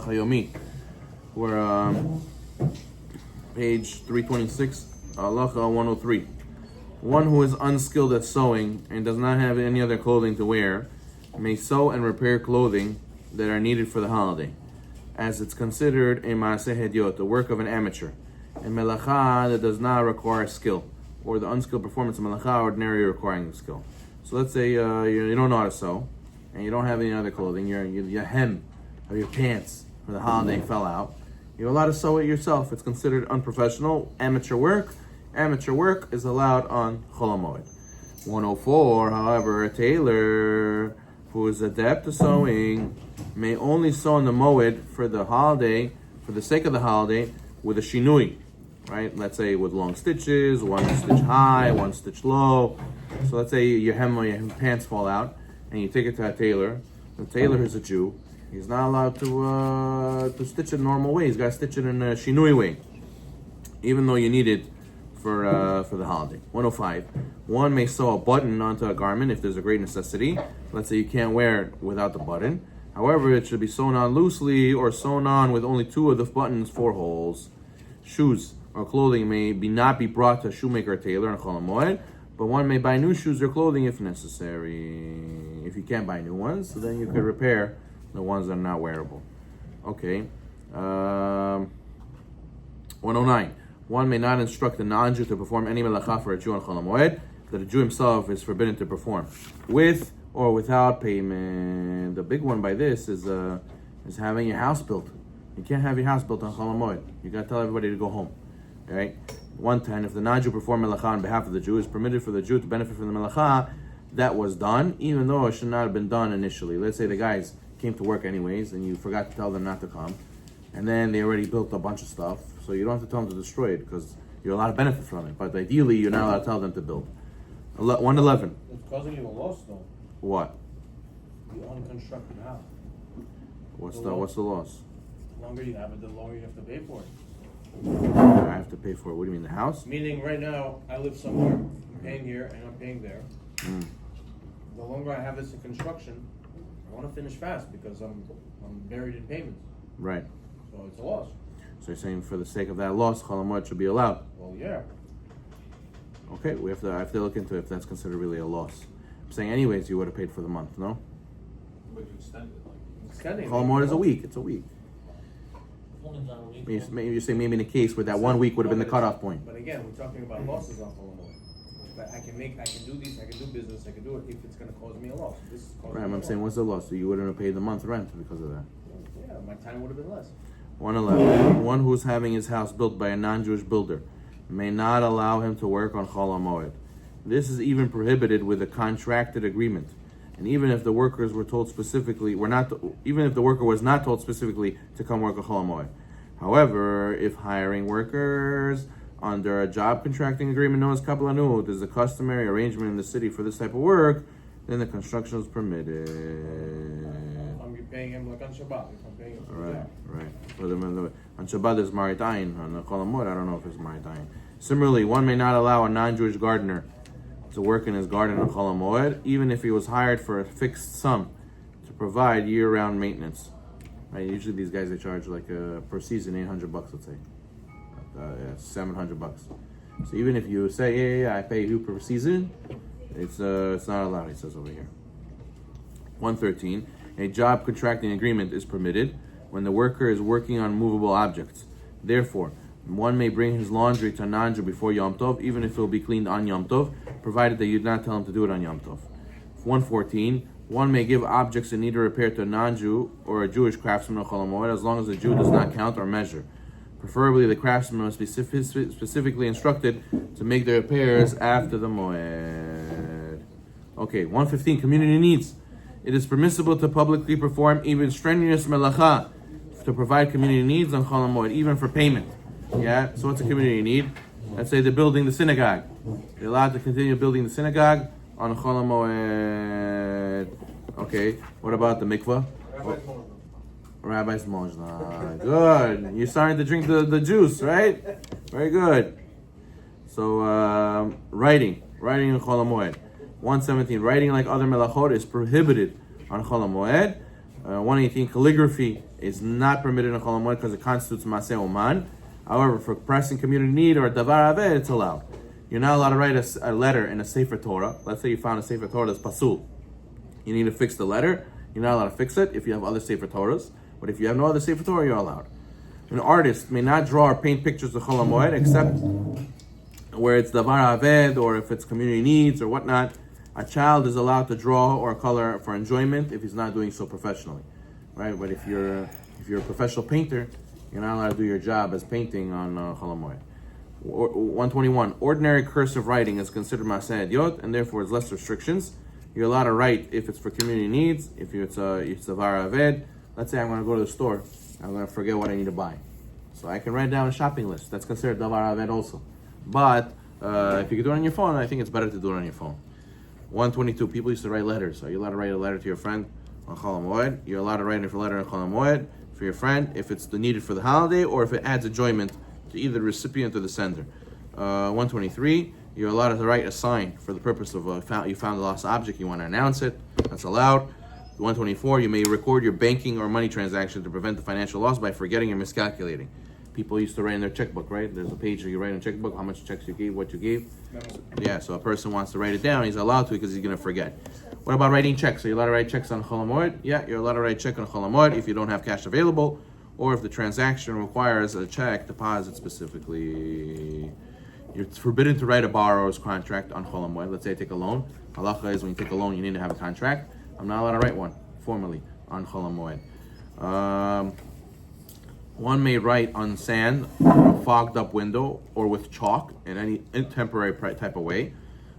Halacha Yomi. We're page 326, Halacha 103. One who is unskilled at sewing and does not have any other clothing to wear may sew and repair clothing that are needed for the holiday, as it's considered a maaseh hediot, the work of an amateur, and melacha that does not require skill, or the unskilled performance of melacha ordinarily requiring skill. So let's say you don't know how to sew, and you don't have any other clothing. Your hem of your pants for the holiday fell out. You're allowed to sew it yourself. It's considered unprofessional, amateur work. Amateur work is allowed on Chol Hamoed. 104, however, a tailor who is adept to sewing may only sew on the moed for the holiday, for the sake of the holiday, with a shinui, right? Let's say with long stitches, one stitch high, one stitch low. So let's say your hem or your pants fall out, and you take it to a tailor. The tailor is a Jew. He's not allowed to stitch it in a normal way. He's got to stitch it in a shinui way, even though you need it for the holiday. 105. One may sew a button onto a garment if there's a great necessity. Let's say you can't wear it without the button. However, it should be sewn on loosely or sewn on with only two of the buttons, 4 holes. Shoes or clothing may not be brought to a shoemaker or tailor in Chol Hamoed, but one may buy new shoes or clothing if necessary. If you can't buy new ones, so then you could repair the ones that are not wearable. Okay. 109. One may not instruct a non-Jew to perform any melacha for a Jew on Chol Hamoed that a Jew himself is forbidden to perform, with or without payment. The big one by this is having your house built. You can't have your house built on Chol Hamoed. You got to tell everybody to go home. Right? 110. If the non-Jew perform melacha on behalf of the Jew, it's permitted for the Jew to benefit from the melacha that was done, even though it should not have been done initially. Let's say the guys came to work anyways, and you forgot to tell them not to come, and then they already built a bunch of stuff, so you don't have to tell them to destroy it because you're allowed to benefit from it. But ideally, you're not allowed to tell them to build. 111. It's causing you a loss, though. What? The unconstructed house. What's the loss? The longer you have it, the longer you have to pay for it. I have to pay for it. What do you mean, the house? Meaning, right now, I live somewhere, I'm paying here, and I'm paying there. The longer I have this in construction, I want to finish fast because I'm buried in payments. Right. So it's a loss. So you're saying for the sake of that loss, Chol Hamoed should be allowed? Well, yeah. Okay, I have to look into if that's considered really a loss. I'm saying anyways, you would have paid for the month, no? But you extend it, like Extending. Chol Hamoed is a week. It's a week. Maybe you say maybe in a case where that 1 week would have been the cutoff point. But again, we're talking about losses on Chol Hamoed. But I can do this, I can do business, I can do it if it's going to cause me a loss. This is causing Right, me a I'm saying what's the loss? So you wouldn't have paid the month rent because of that. Yeah, my time would have been less. 111. One who's having his house built by a non-Jewish builder may not allow him to work on Chol Hamoed. This is even prohibited with a contracted agreement. And even if the workers were told specifically, even if the worker was not told specifically to come work on Chol Hamoed. However, if hiring workers under a job contracting agreement known as kapalanut is a customary arrangement in the city for this type of work, then the construction is permitted. I'm paying him like on Shabbat. If I'm paying him for that. Right. For on Shabbat there's Marit Ayin. On the Chol Hamoed, I don't know if it's Marit Ayin. Similarly, one may not allow a non-Jewish gardener to work in his garden on Chol Hamoed, even if he was hired for a fixed sum to provide year-round maintenance. Right? Usually these guys, they charge like per season $800, let's say. $700. So even if you say, yeah, I pay you per season, it's not allowed, he says over here. 113. A job contracting agreement is permitted when the worker is working on movable objects. Therefore, one may bring his laundry to a non-Jew before Yom Tov, even if it will be cleaned on Yom Tov, provided that you do not tell him to do it on Yom Tov. 114. One may give objects in need of repair to a non-Jew or a Jewish craftsman on Chol Hamoed, as long as the Jew does not count or measure. Preferably, the craftsman must be specifically instructed to make the repairs after the Moed. Okay, 115. Community needs. It is permissible to publicly perform even strenuous melacha to provide community needs on Chol Hamoed, even for payment. Yeah, so what's a community need? Let's say they're building the synagogue. They're allowed to continue building the synagogue on Chol Hamoed. Okay, what about the mikvah? Rabbi's Mojna. Good. You're starting to drink the juice, right? Very good. So, writing in Chol Hamoed. 117. Writing like other melachot is prohibited on Chol Hamoed. 118, calligraphy is not permitted in Chol Hamoed because it constitutes Maseh Oman. However, for pressing community need or Davar Aved, it's allowed. You're not allowed to write a letter in a Sefer Torah. Let's say you found a Sefer Torah that's Pasul. You need to fix the letter. You're not allowed to fix it if you have other Sefer Torahs. But if you have no other Sefer Torah, you're allowed. An artist may not draw or paint pictures of Chol Hamoed except where it's Davar Aved or if it's community needs or whatnot. A child is allowed to draw or color for enjoyment if he's not doing so professionally, right? But if you're a professional painter, you're not allowed to do your job as painting on Chol Hamoed. 121. Ordinary cursive writing is considered Maseh Yot, and therefore has less restrictions. You're allowed to write if it's for community needs, if it's Davar Aved. Let's say I'm going to go to the store, I'm going to forget what I need to buy. So I can write down a shopping list. That's considered Davar Aved also. But if you can do it on your phone, I think it's better to do it on your phone. 122. People used to write letters. So you're allowed to write a letter to your friend on Chol Hamoed. You're allowed to write a letter on Chol Hamoed for your friend if it's needed for the holiday or if it adds enjoyment to either the recipient or the sender. 123. You're allowed to write a sign for the purpose of you found a lost object. You want to announce it. That's allowed. 124. You may record your banking or money transaction to prevent the financial loss by forgetting or miscalculating. People used to write in their checkbook, right? There's a page where you write in a checkbook how much checks you gave, what you gave. Yeah, so a person wants to write it down, he's allowed to because he's going to forget. What about writing checks? Are you allowed to write checks on Chol Hamoed? Yeah, you're allowed to write a check on Chol Hamoed if you don't have cash available or if the transaction requires a check deposit specifically. It's forbidden to write a borrower's contract on Chol Hamoed. Let's say I take a loan. Halacha is when you take a loan, you need to have a contract. I'm not allowed to write one formally on Chol Hamoed. One may write on sand, or a fogged up window, or with chalk in any temporary type of way.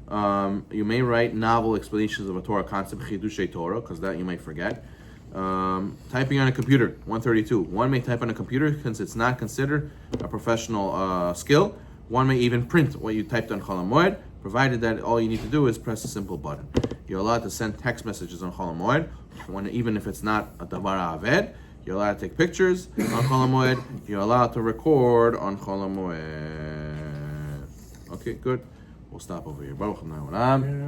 You may write novel explanations of a Torah concept, Chidushei Torah, because that you might forget. Typing on a computer, 132. One may type on a computer since it's not considered a professional skill. One may even print what you typed on Chol Hamoed, provided that all you need to do is press a simple button. You're allowed to send text messages on Chol Hamoed, even if it's not a Davar Aved. You're allowed to take pictures on Chol Hamoed. You're allowed to record on Chol Hamoed. Okay, good. We'll stop over here. Baruch Hashem.